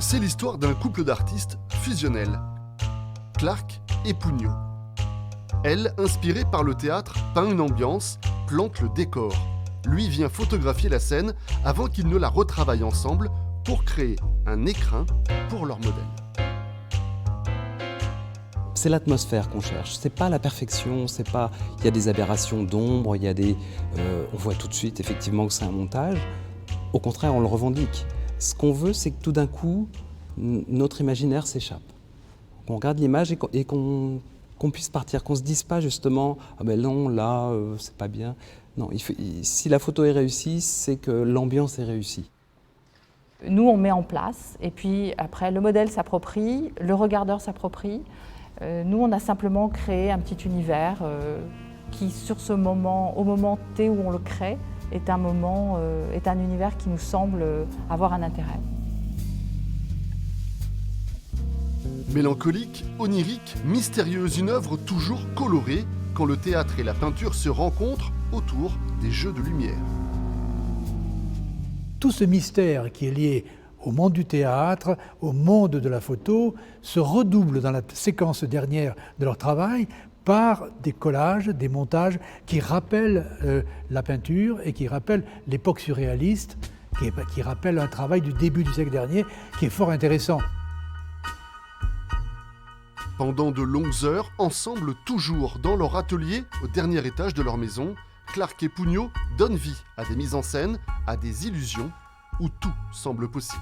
C'est l'histoire d'un couple d'artistes fusionnels, Clark et Pugnot. Elle, inspirée par le théâtre, peint une ambiance, plante le décor. Lui vient photographier la scène avant qu'ils ne la retravaillent ensemble pour créer un écrin pour leur modèle. C'est l'atmosphère qu'on cherche, c'est pas la perfection, c'est pas... Il y a des aberrations d'ombre, il y a des... on voit tout de suite effectivement que c'est un montage. Au contraire, on le revendique. Ce qu'on veut, c'est que tout d'un coup, notre imaginaire s'échappe. Qu'on regarde l'image et qu'on puisse partir, qu'on se dise pas justement « Ah ben non, là, c'est pas bien ». Non, si la photo est réussie, c'est que l'ambiance est réussie. Nous, on met en place, et puis après, le modèle s'approprie, le regardeur s'approprie. Nous, on a simplement créé un petit univers qui, sur ce moment, au moment T où on le crée, est un univers qui nous semble avoir un intérêt. Mélancolique, onirique, mystérieuse, une œuvre toujours colorée quand le théâtre et la peinture se rencontrent autour des jeux de lumière. Tout ce mystère qui est lié au monde du théâtre, au monde de la photo, se redouble dans la séquence dernière de leur travail par des collages, des montages qui rappellent la peinture et qui rappellent l'époque surréaliste, qui rappellent un travail du début du siècle dernier qui est fort intéressant. Pendant de longues heures, ensemble toujours dans leur atelier, au dernier étage de leur maison, Clark et Pugnot donnent vie à des mises en scène, à des illusions où tout semble possible.